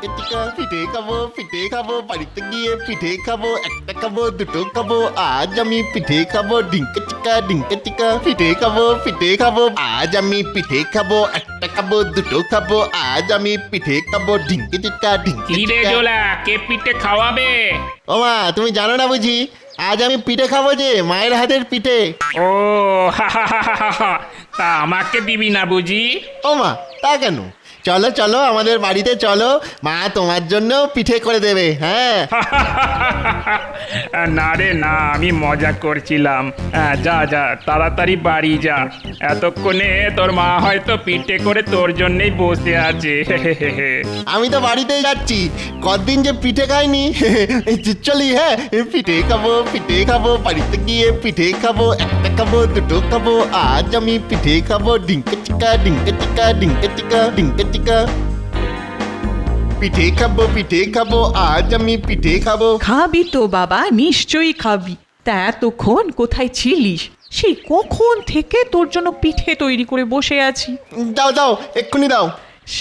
ঢিঙ্কে টিকা পিঠে খাবো বাড়িতে গিয়ে পিঠে খাবো একটা খাবো দুটো খাবো আজ আমি পিঠে খাবো ঢিঙ্কে টিকা পিঠে খাবো আজ আমি পিঠে খাবো একটা খাবো দুটো খাবো আজ আমি পিঠে খাবো ঢিঙ্কে টিকা কি রে জোলা, কে পিঠে খাওয়াবে? ও মা, তুমি জানো না বুঝি আজ আমি পিঠে খাবো যে মায়ের হাতের পিঠে। ও তা আমাকে দিবি না বুঝি? ও মা, তা কেন? চলো চলো আমাদের বাড়িতে চলো, মা তোমার জন্য পিঠে করে দেবে। হ্যাঁ না রে না, আমি মজা করছিলাম। যা যা তাড়াতাড়ি বাড়ি যা, এতক্ষণে তোর মা হয়তো পিঠে করে তোর জন্যই বসে আছে। আমি তো বাড়িতেই যাচ্ছি, কতদিন যে পিঠে খাইনি। চলি, হ্যাঁ পিঠে খাবো বাড়িতে গিয়ে পিঠে খাবো একটা খাবো দুটো খাবো আজ আমি পিঠে খাবো ঢিঙ্কে টিকা পিঠে খাবো আজ আমি পিঠে খাবো। খাবি তো বাবা, নিশ্চয়ই খাবি। তা এতক্ষণ কোথায় ছিলিস? সেই কখন থেকে তোর জন্য পিঠে তৈরি করে বসে আছি। দাও এক্ষুনি দাও।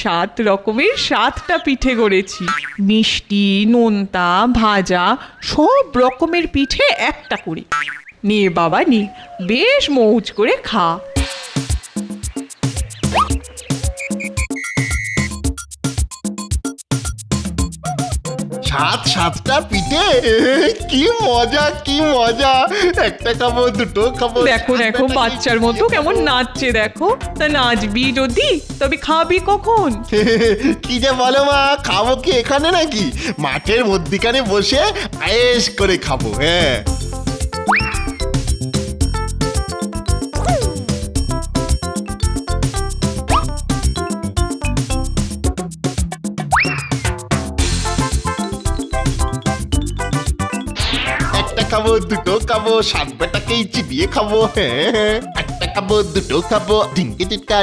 7 রকমের 7টা পিঠে করেছি, মিষ্টি, নোনতা, ভাজা, সব রকমের পিঠে একটা করে। নে বাবা নে, বেশ মৌজ করে খা। সাতটা পিঠে, কি মজা। একটা খাবো দুটো খাবো। দেখো বাচ্চার মতো কেমন নাচছে দেখো। তা নাচবি যদি, তবে খাবি কখন? কি যে বলো মা, খাবো কি এখানে নাকি? মাঠের মধ্যিখানে বসে আয়েশ করে খাবো। হ্যাঁ খাবো দুটো খাবো 7 বেটাকেই চিবিয়ে খাবো। হ্যাঁ একটা খাবো দুটো খাবো ঢিঙ্কে টিকা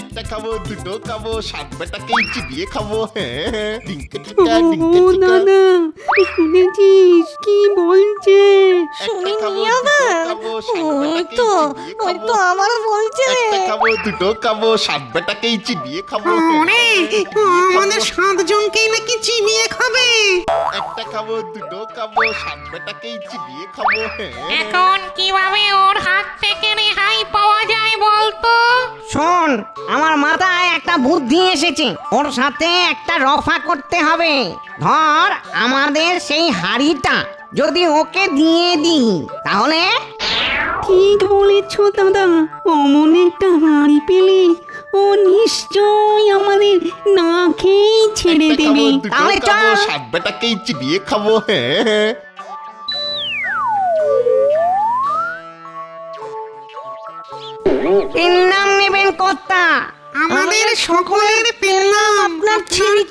একটা খাবো দুটো খাবো 7 বেটাকেই চিবিয়ে খাবো। হ্যাঁ ঢিঙ্কে টিকা দাদা শুনেছিস কি বলছে? ওই তো আমার বলছে একটা খাবো দুটো খাবো 7 বেটাকেই চিবিয়ে খাবো। আমাদের 7 জনকেই নাকি চিবিয়ে খাবে। একটা খাবো দুটো খাবো 7 বেটাকেই চিবিয়ে খাবো। এখন কিভাবে ওর হাত থেকে রেহাই পাওয়া যায় বলতো? শোন, আমার মাথায় একটা বুদ্ধি এসেছে। ওর সাথে একটা রফা করতে হবে। ধর আমাদের সেই হাড়িটা যদি ওকে দিয়ে দিই তাহলে। ঠিক বলেছ দাদা, অমন একটা হাড়ি পেলে ও নিশ্চয়ই আমাদের না খেয়েই ছেড়ে দেবে। তাহলে চল 7 বেটাকেই চিবিয়ে খাবো। হ্যাঁ নাম নেবেন কর্তা। আমাদের সকলের নাম আপনার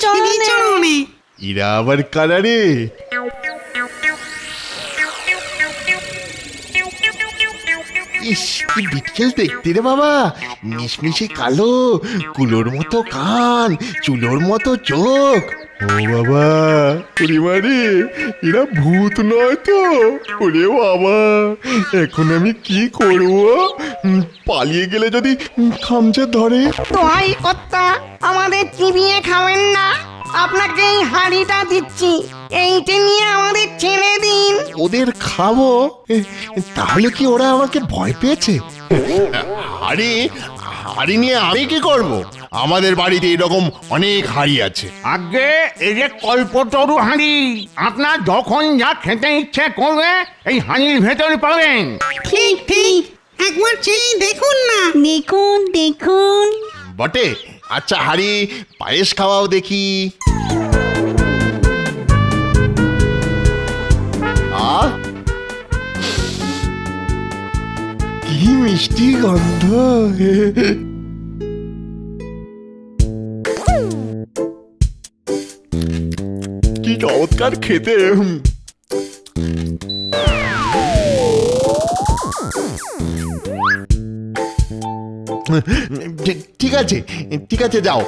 চরণে। ইরা আবার কারা রে? ইস কি বিটকেল দেখতে রে বাবা, মিশমিশে কালো, কুলোর মতো কান, চুলোর মতো চোখ। ও বাবা, পরিবারে এরা ভূত নয় তো? ওরে বাবা, এখন আমি কি করব? পালিয়ে গেলে যদি খামচে ধরে। দোহাই কর্তা, আমাদের চিবিয়ে খাবেন না। আপনাকে এই হাড়িটা দিচ্ছি, এইটা নিয়ে আমাদের ছেড়ে দিন। ওদের খাবো? তাহলে কি ওরা আমাকে ভয় পেয়েছে? হাড়ি নিয়ে আমি কি করব? আমাদের বাড়িতে এরকম অনেক হাড়ি আছে। আগে এই যে কল্পতরু হাঁড়ি, আপনার যখন যা খেতে ইচ্ছে করবে এই হাঁড়ির ভেতরে পাবেন। ঠিক একবার চেয়ে দেখুন না। দেখুন বটে, আচ্ছা হাড়ি পায়েস খাওয়াও দেখি। কি মিষ্টি গন্ধ। কি চমৎকার খেতে। ঠিক আছে যাও,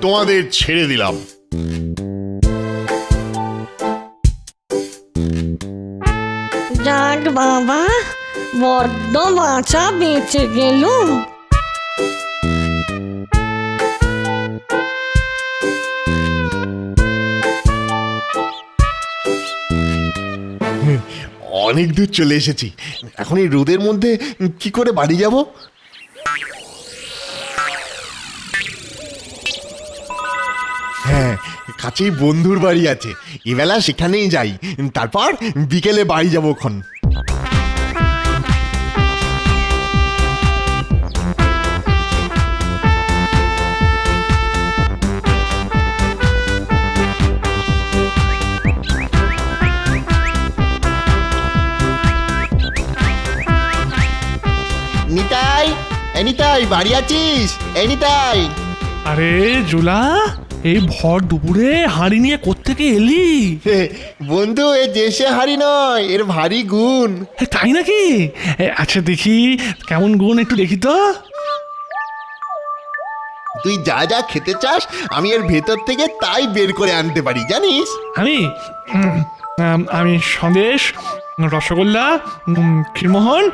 তোমাদের ছেড়ে দিলাম। যাক বাবা, বড্ড বাঁচা বেঁচে গেল। অনেক দূর চলে এসেছি। এখন এই রোদের মধ্যে কি করে বাড়ি যাব? হ্যাঁ, কাছেই বন্ধুর বাড়ি আছে, এবেলা সেখানেই যাই, তারপর বিকেলে বাড়ি যাবো খন। নিতাই, নিতাই বাড়ি আছিস? নিতাই। আরে জোলা, এই ভর দুপুরে হাঁড়ি নিয়ে কোত্থেকে এলি? বন্ধু, এ দেশে হাড়ি নয়, এর ভারী গুণ। তাই নাকি? আচ্ছা দেখি কেমন গুণ, একটু দেখি তো। তুই যা যা খেতে চাস আমি এর ভেতর থেকে তাই বের করে আনতে পারি, জানিস? আমি সন্দেশ, রসগোল্লা, ক্ষীরমোহন,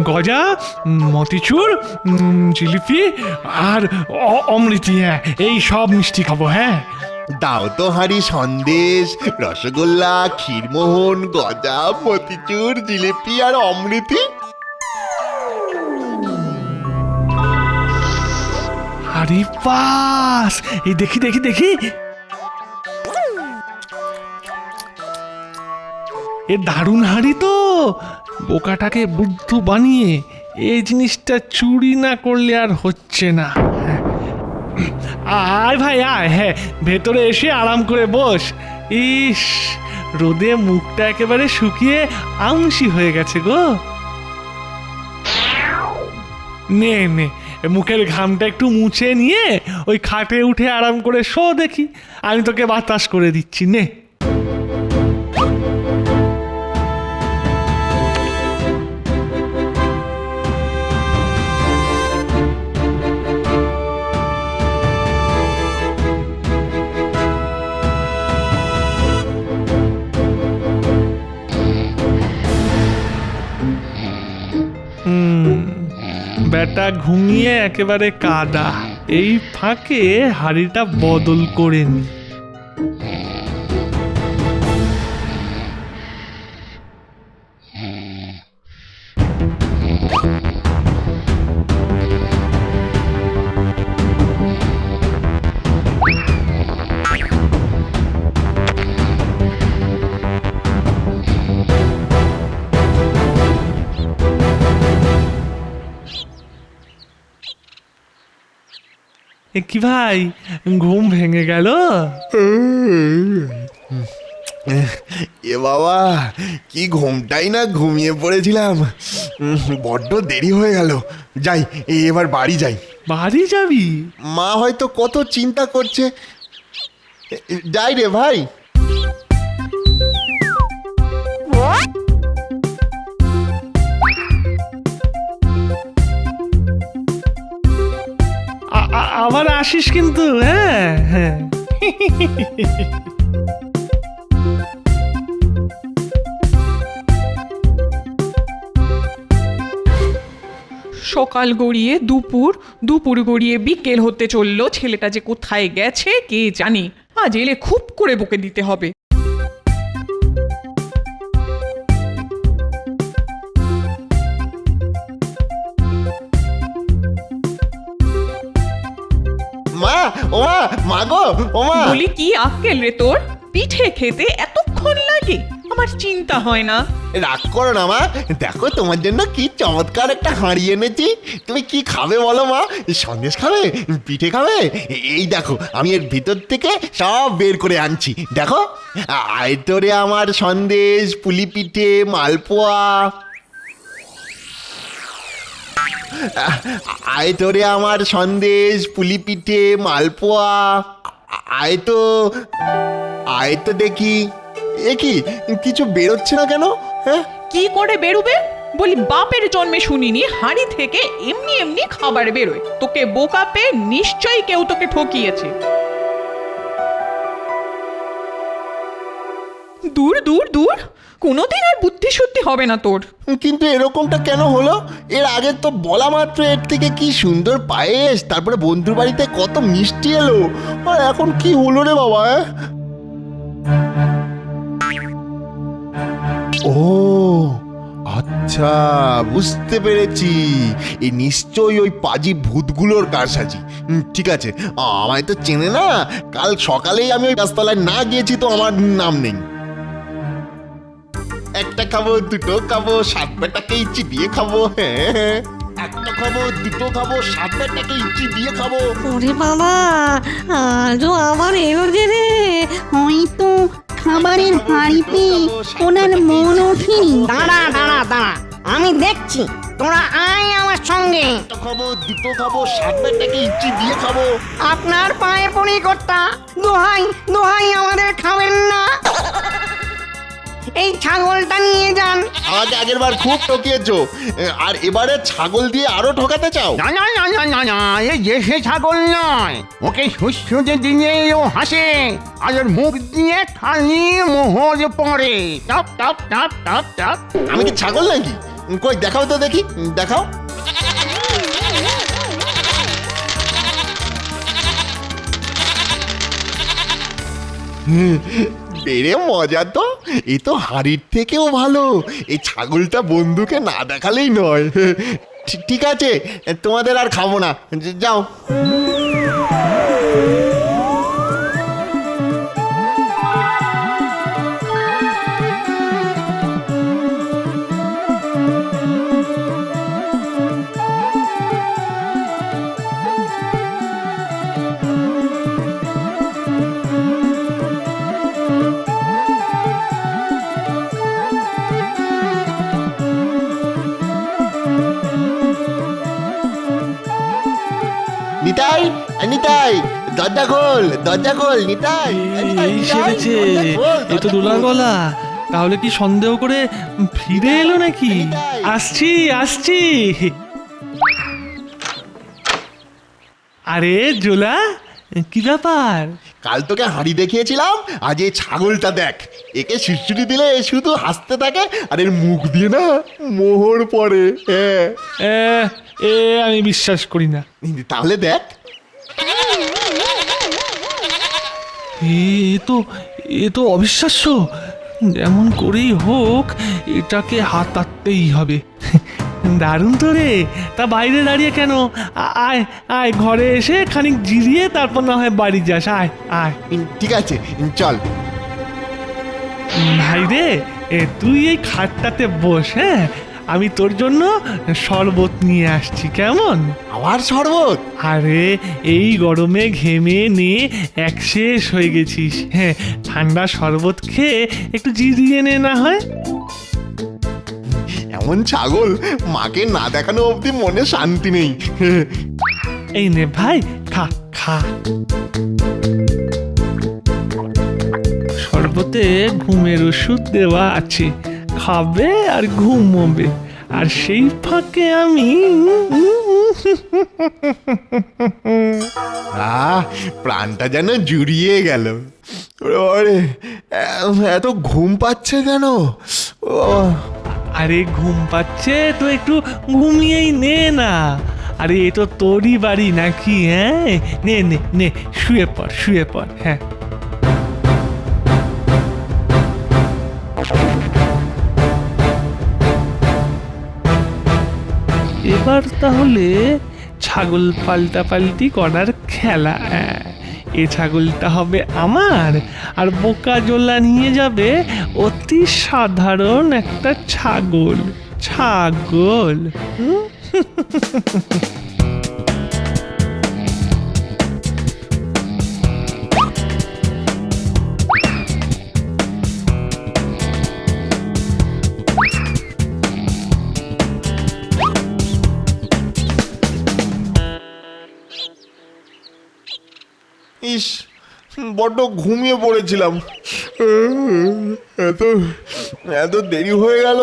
গজা, মতিচুর, জিলিপি আর অমৃতি, হ্যাঁ এই সব মিষ্টি খাবো। হ্যাঁ দাও তো হাঁড়ি সন্দেশ, রসগোল্লা, ক্ষীরমোহন, গজা, মতিচুর, জিলিপি আর অমৃতি। আরে পাস, এই দেখি দেখি দেখি, এ দারুণ হাঁড়ি তো। বোকাটাকে বুদ্ধ বানিয়ে এই জিনিসটা চুরি না করলে আর হচ্ছে না। আয় ভাই আয়, হ্যাঁ ভেতরে এসে আরাম করে বস। ইস, রোদে মুখটা একেবারে শুকিয়ে আংশি হয়ে গেছে গো। নে নে, মুখের ঘামটা একটু মুছে নিয়ে ওই খাটে উঠে আরাম করে শো দেখি, আমি তোকে বাতাস করে দিচ্ছি। নে বেটা ঘুমিয়ে একেবারে কাদা, এই ফাঁকে হাড়িটা বদল করে নি। কি ভাই, ঘুম ভেঙে গেল? এ বাবা, কি ঘুমটাই না ঘুমিয়ে পড়েছিলাম, বড্ড দেরি হয়ে গেল। যাই, এবার বাড়ি যাই। বাড়ি যাবি? মা হয়তো কত চিন্তা করছে। যাই রে ভাই। আবার আসিস কিন্তু। হ্যাঁ হ্যাঁ, সকাল গড়িয়ে দুপুর, দুপুর গড়িয়ে বিকেল হতে চললো। ছেলেটা যে কোথায় গেছে কে জানে। আজ এলে খুব করে বকে দিতে হবে। মা, ও মা, মা গো, ও মা। বলি কি আক্কেল রে তোর? পিঠে খেতে এতক্ষণ লাগে? আমার চিন্তা হয় না? রাগ করো না মা, দেখো তোমার জন্য কি চমৎকার একটা হাঁড়ি এনেছি। তুমি কি খাবে বলো মা? সন্দেশ খাবে, পিঠে খাবে? এই দেখো, আমি এর ভিতর থেকে সব বের করে আনছি, দেখো। আয়তরে আমার সন্দেশ, পুলি পিঠে, মালপোয়া। আয়তরে আমার সন্দেশ, পুলি পিঠে, মালপোয়া। আয়তো, আয়তো দেখি। এ কি, কিছু বেরোচ্ছে না কেন? হ্যাঁ, কি করে বেরোবে? বলি বাপের জন্মে শুনিনি হাঁড়ি থেকে এমনি এমনি খাবার বেরোয়। তোকে বোকা পেয়ে নিশ্চয়ই কেউ তোকে ঠকিয়েছে। দূর দূর দূর, কোনোদিন আর বুদ্ধি শুদ্ধি হবে না তোর। কিন্তু এরকমটা কেন হলো? এর আগে তো বলা মাত্র এর থেকে কি সুন্দর পায়েস, তারপরে বন্ধুর বাড়িতে কত মিষ্টি এলো, আর এখন কি হলো রে বাবা? ও আচ্ছা, বুঝতে পেরেছি। এই নিশ্চয়ই ওই পাজি ভূতগুলোর কারসাজি। ঠিক আছে, আমায় তো চেনে না। কাল সকালেই আমি ওই গাছতলায় না গিয়েছি তো আমার নাম নেই। একটা খাবো, দুটো খাবো, সাত বেটাকে চিবিয়ে খাবো। হ্যাঁ, একটা খাবো, দুটো খাবো, সাত বেটাকে চিবিয়ে খাবো। ওরে বাবা, আজও আবার এলো যে রে, হয়তো খাবারের হাড়িতে ওনার মন ওঠেনি। দাঁড়া দাঁড়া দাঁড়া, আমি দেখছি, তোরা আয় আমার সঙ্গে। একটা খাবো, দুটো খাবো, সাত বেটাকে চিবিয়ে খাবো। আপনার পায়ে পড়ি কর্তা, দোহাই দোহাই আমাদের খাবেন না। এই ছাগলটা নিয়ে যান। আমাকে আগের বার খুব ঠকিয়েছো, আর এবারে ছাগল দিয়ে আরো ঠকাতে চাও? না না না না না না, এই যে সে ছাগল নয়, ওকে সুস্থতে দিনে ও হাসে, আর ওর মুখ দিয়ে খালি মোহর পড়ে। Top top top top top. আমি কি ছাগল নাকি? কই দেখাও তো দেখি, দেখাও। বেড়ে মজা তো, এই তো হাড়ির থেকেও ভালো। এই ছাগলটা বন্ধুকে না দেখালেই নয়। ঠিক আছে, তোমাদের আর খাবো না, যাও। নিতাই, নিতাই, দরজা খোল, দরজা খোল, নিতাই। এই সেরেছে, এ তো দোলার গলা। তাহলে কি সন্দেহ করে ফিরে এলো নাকি? আসছি আসছি। আরে জোলা, কি ব্যাপার? কাল তোকে হাঁড়ি দেখিয়েছিলাম, আজ এই ছাগলটা দেখ। একে শিশুটি দিলে এ শুধু হাসতে থাকে, আর এর মুখ দিয়ে না মোহর পড়ে। হ্যাঁ, এ আমি বিশ্বাস করি না। তাহলে দেখ। এ তো অবিশ্বাস্য। যেমন করেই হোক এটাকে হাতাতেই হবে। দারুণ তো রে। তা বাইরে দাঁড়িয়ে কেন? আয় আয়, ঘরে এসে খানিক জিরিয়ে তারপর না হয় বাড়ি যাস। আয় আয়। ঠিক আছে, চল। ভাই রে, তুই এই খাটটাতে বস। হ্যাঁ, আমি তোর জন্য শরবত নিয়ে আসছি, কেমন? আবার শরবত? আরে এই গরমে ঘেমে নিয়ে একশেষ হয়ে গেছিস। হ্যাঁ, ঠান্ডা শরবত খেয়ে একটু জিরিয়ে নে না হয়। এমন ছাগল মাকে না দেখানো অবধি মনে শান্তি নেই। এই নে ভাই, খা খা। শরবতে ঘুমের ওষুধ দেওয়া আছে, খাবে আর ঘুমোবে। আর সেই ফাঁকে আমি প্রাণটা যেন জুড়িয়ে গেল। ওরে, এত ঘুম পাচ্ছে কেন? আরে ঘুম পাচ্ছে তো একটু ঘুমিয়েই নে না। আরে এ তো তোরই বাড়ি নাকি? হ্যাঁ, নে নে নে, শুয়ে পড় শুয়ে পড়। হ্যাঁ, এবার তাহলে ছাগল পাল্টাপাল্টি করার খেলা। এ ছাগলটা হবে আমার, আর বোকা জোলা নিয়ে যাবে অতি সাধারণ একটা ছাগল। ছাগল ইস, বড্ড ঘুমিয়ে পড়েছিলাম। এত এত দেরি হয়ে গেল।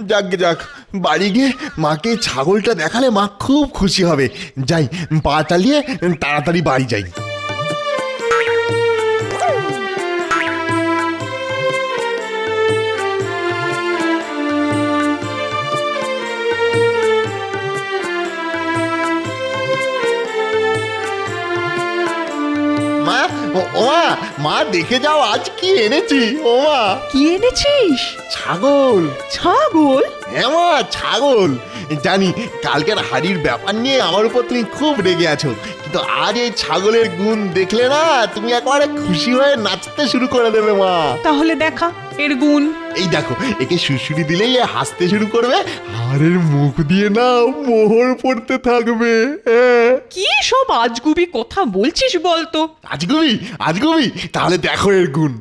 যাক যাক, বাড়ি গিয়ে মাকে ছাগলটা দেখালে মা খুব খুশি হবে। যাই, পা চালিয়ে তাড়াতাড়ি বাড়ি যাই। মা, ও মা, মা দেখে যাও আজ কি এনেছি ও মা। কি এনেছিস? ছাগল। ছাগল? হ্যাঁ মা, ছাগল। জানি কালকের হাড়ির ব্যাপার নিয়ে আমার উপর তুমি খুব রেগে আছো, কিন্তু আজ এই ছাগলের গুণ দেখলে না তুমি একেবারে খুশি হয়ে নাচতে শুরু করে দেবে মা। তাহলে দেখা এর গুণ। এই দেখো, একে সুড়সুড়ি দিলেই এ হাসতে শুরু করবে, আর এর মুখ দিয়ে না মোহর পড়তে থাকবে। কি সব আজগুবি কথা বলছিস বলতো? আজগুবি আজগুবি, তাহলে দেখো এর গুণ।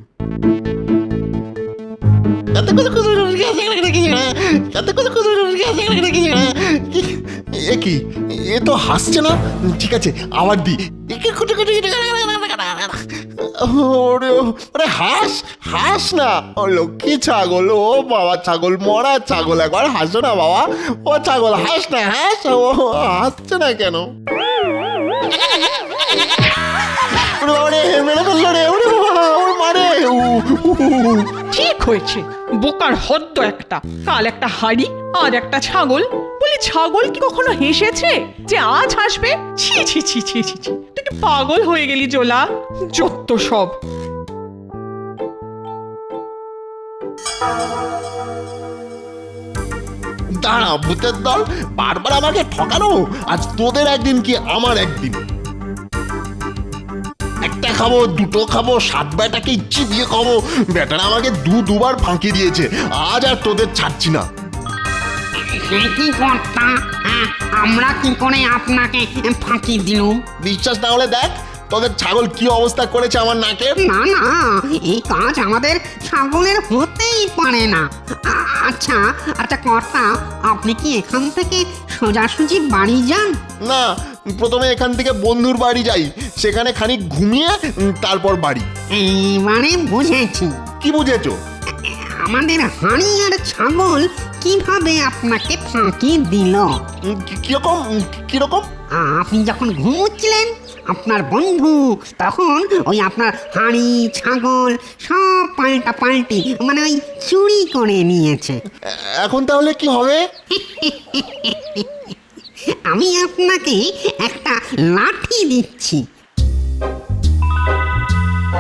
এ কি, এ তো হাসছে না। ঠিক আছে আবার দি। ওরে ওরে, হাস হাস না, ও লক্ষ্মী ছাগল, ও বাবা ছাগল, মরা ছাগল, একবার হাসো না বাবা। ও ছাগল হাস না, হাস। ও হাসছে না কেন? মেরে ফেললো রে, ওরে বাবা, ওর মারে। ঠিক হয়েছে, বোকার হদ্দ একটা। কাল একটা হাড়ি আর একটা ছাগল। বলি ছাগল কি কখনো হেসেছে যে আজ হাসবে? ছি ছি ছি ছি ছি ছি, তুই কি পাগল হয়ে গেলি জোলা? যত সব। দাঁড়া ভূতের দল, বারবার আমাকে ঠকানো। আজ তোদের একদিন কি আমার একদিন। একটা খাবো, দুটো খাবো, 7 বেটাকে চিবিয়ে খাবো। বেটারা আমাকে দুবার ফাঁকি দিয়েছে, আজ আর তোদের ছাড়ছি না। কি কর্তা, আমরা কি করে আপনাকে ফাঁকি দিলুম? বিশ্বাস না হলে দেখ তোদের ছাগল কি অবস্থা করেছে আমার নাকের। না না, এই কাজ আমাদের ছাগলের হতেই পারে না। আচ্ছা আচ্ছা কর্তা, আপনি কি এখান থেকে সোজাসুজি বাড়ি যান? না, প্রথমে এখান থেকে বন্ধুর বাড়ি যাই, সেখানে খানিক ঘুমিয়ে তারপর বাড়ি। এইবারে বুঝেছি। কি বুঝেছো? আমাদের হাঁড়ি আর ছাগল কিভাবে আপনাকে ফাঁকি দিল। কিরকম কিরকম? আপনি যখন ঘুমোচ্ছিলেন, আপনার বন্ধু তখন ওই আপনার হাঁড়ি ছাগল সব পাল্টি মানে ওই চুরি করে নিয়েছে। এখন তাহলে কি হবে? আমি আপনাকে একটা লাঠি দিচ্ছি।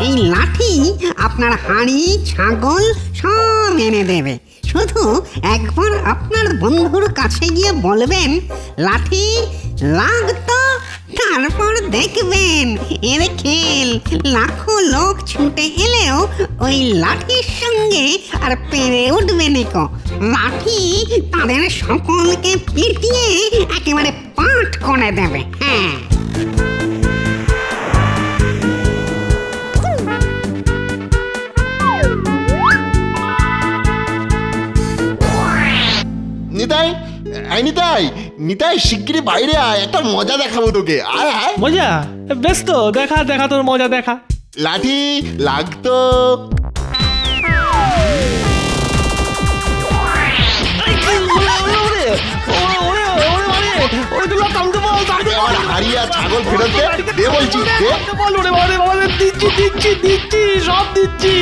এই লাঠি আপনার হাঁড়ি ছাগল সব এনে দেবে। শুধু একবার আপনার বন্ধুর কাছে গিয়ে বলবেন, লাঠি লাগতো, তারপর দেখবেন এর খেল। লাখো লোক ছুটে এলেও ওই লাঠির সঙ্গে আর পেরে উঠবে নিকো। লাঠি তাদের সকলকে পিটিয়ে একেবারে পাঠ করে দেবে। হ্যাঁ, নিতাই, নিতাই নিতাই, শিগগিরই বাইরে আয়, একটা মজা দেখাবো তোকে। আয় আয়। মজা? বেশ তো, দেখা দেখা তোর মজা দেখা। লাঠি লাগতো। হাড়ি আর ছাগল ফেরত দে বলছি, দে। দিচ্ছি সব দিচ্ছি।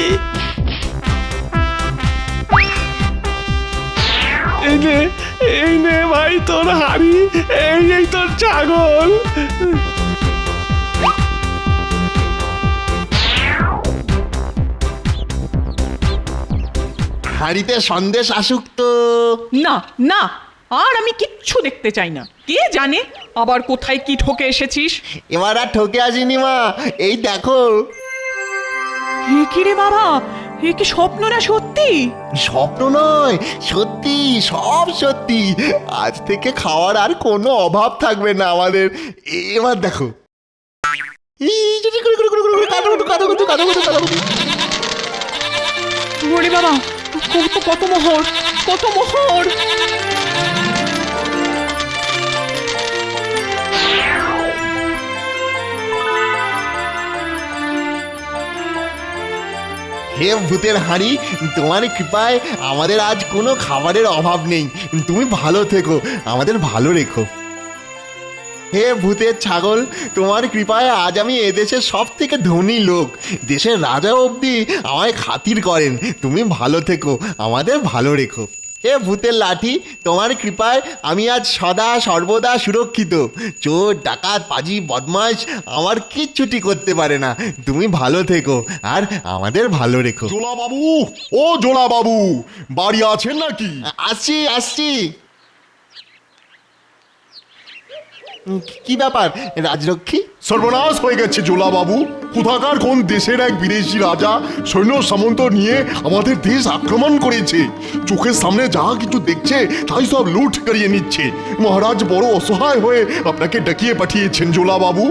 এই নে ভাই তোর হাড়ি, এই তোর ছাগল। হাড়িতে সন্দেশ আসুক তো। না না, আর আমি কিচ্ছু দেখতে চাই না। কে জানে আবার কোথায় কি ঠকে এসেছিস। এবার আর ঠকে আসিনি মা, এই দেখো। এ কি রে বাবা, এ কি স্বপ্ন না সত্যি? স্বপ্ন নয়, সত্যি, সব সত্যি। আজ থেকে খাওয়ার আর কোনো অভাব থাকবে না আমাদের। এবার দেখো। ওরে বাবা, কত মোহর, কত মোহর। হে ভূতের হাঁড়ি, তোমার কৃপায় আমাদের আজ কোনো খাবারের অভাব নেই। তুমি ভালো থেকো, আমাদের ভালো রেখো। হে ভূতের ছাগল, তোমার কৃপায় আজ আমি এদেশের সব থেকে ধনী লোক। দেশের রাজা অবধি আমায় খাতির করেন। তুমি ভালো থেকো, আমাদের ভালো রেখো। হে ভূতের লাঠি, তোমার কৃপায় আমি আজ সদা সর্বদা সুরক্ষিত। চোর ডাকাত পাজি বদমাশ আমার কিচ্ছুটি করতে পারে না। তুমি ভালো থেকো আর আমাদের ভালো রেখো। জোলা বাবু, ও জোলা বাবু, বাড়ি আছেন নাকি? আসছি আসছি। কি ব্যাপার রাজরক্ষী? সর্বনাশ হয়ে গেছে জোলা বাবু। কোথাকার কোন দেশের এক বিদেশি রাজা সৈন্য সামন্ত নিয়ে আমাদের দেশ আক্রমণ করেছে। চোখের সামনে যা কিছু দেখছে তাই সব লুট করিয়ে নিচ্ছে। মহারাজ বড় অসহায় হয়ে আপনাকে ডাকিয়ে পাঠিয়েছেন জোলা বাবু।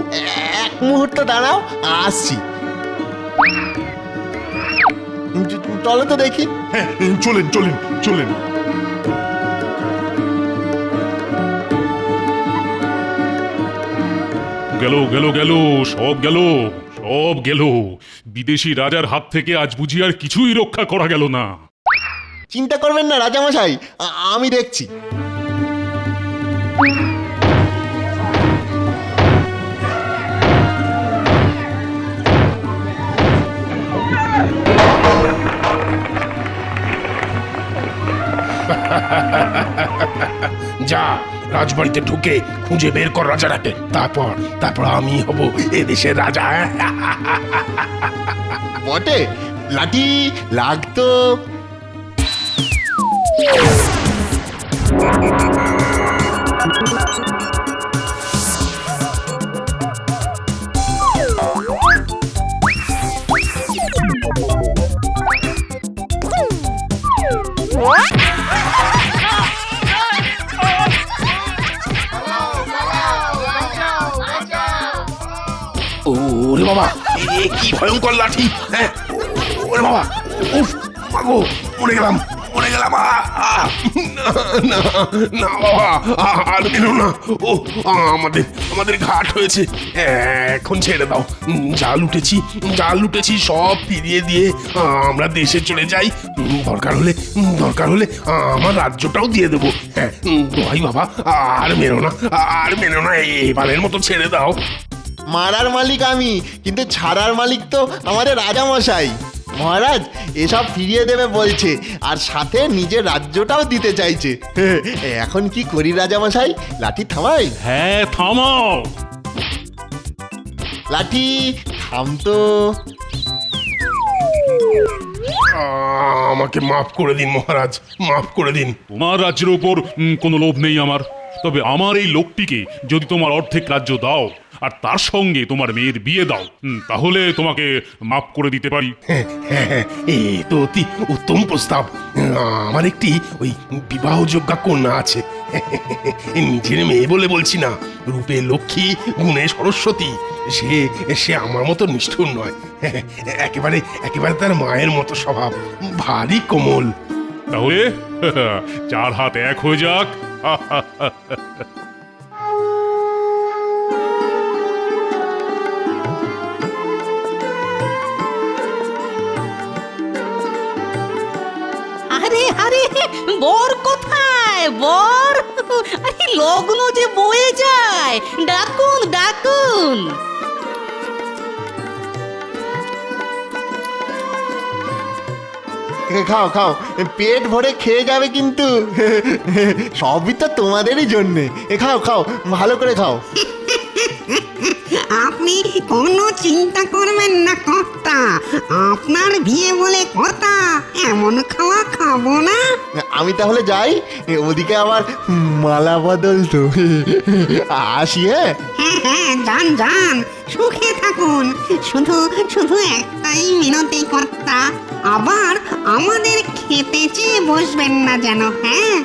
এক মুহূর্ত দাঁড়াও, আসছি। চলো তো দেখি। হ্যাঁ, চলেন চলেন চলেন। গেল গেল গেল, সব গেল, সব গেল। বিদেশি রাজার হাত থেকে আজ বুঝি আর কিছুই রক্ষা করা গেল না। চিন্তা করবেন না রাজামশাই, আমি দেখছি। যা রাজবাড়িতে ঢুকে খুঁজে বের কর রাজাটাকে, তারপর আমি হব এদেশের রাজা। বটে, লাঠি লাগতো। ওরে বাবা, এ কি ভয়ঙ্কর লাঠি! হ্যাঁ, ওরে বাবা, উফ, মাগো, মরে গেলাম। না না বাবা, আর মেরো না। ও আমাদের ঘাট হয়েছে, এখন ছেড়ে দাও। যা লুটেছি সব ফিরিয়ে দিয়ে আমরা দেশে চলে যাই। দরকার হলে আমার রাজ্যটাও দিয়ে দেবো। হ্যাঁ, দোহাই বাবা, আর মেরো না, এবারের মতো ছেড়ে দাও। মারার মালিক আমি, কিন্তু ছাড়ার মালিক তো আমাদের রাজামশাই। মহারাজ এসব ফিরিয়ে দেবে বলছে, আর সাথে নিজের রাজ্যটাও দিতে চাইছে। এখন কি করি রাজামশাই? লাঠি থামাই? হ্যাঁ, থামাও। লাঠি থাম তো। আমাকে মাফ করে দিন মহারাজ, মাফ করে দিন। তোমার রাজ্যের উপর কোনো লোভ নেই আমার, তবে আমার এই লোকটিকে যদি তোমার অর্ধেক রাজ্য দাও আর তার সঙ্গে তোমার মেয়ের বিয়ে দাও, তাহলে তোমাকে মাফ করে দিতে পারি। হ্যাঁ, এ তো অতি উত্তম প্রস্তাব। আমার একটি ওই বিবাহযোগ্যা কন্যা আছে। নিজের মেয়ে বলে বলছি না, রূপে লক্ষ্মী, গুণে সরস্বতী। সে আমার মতো নিষ্ঠুর নয়, একেবারে তার মায়ের মতো স্বভাব, ভারী কোমল। তাহলে চার হাত এক হয়ে যাক। আরে বর কোথায়? বর, আরে লগ্ন যে বয়ে যায়, ডাকুন। খাও, পেট ভরে খেয়ে যাবে কিন্তু। সবই তো তোমাদেরই জন্যে। খাও, ভালো করে খাও। আপনি কোনো চিন্তা করবেন না কর্তা, আপনার বিয়ে বলে কথা, এমন খাওয়া খাবো না। আমি তাহলে যাই, ওদিকে আবার মালা বদল তো। আসি। হ্যাঁ, যান, সুখে থাকুন। শুধু একটাই মিনতি কর্তা, আবার আমাদের খেতে চেয়ে বসবেন না যেন। হ্যাঁ।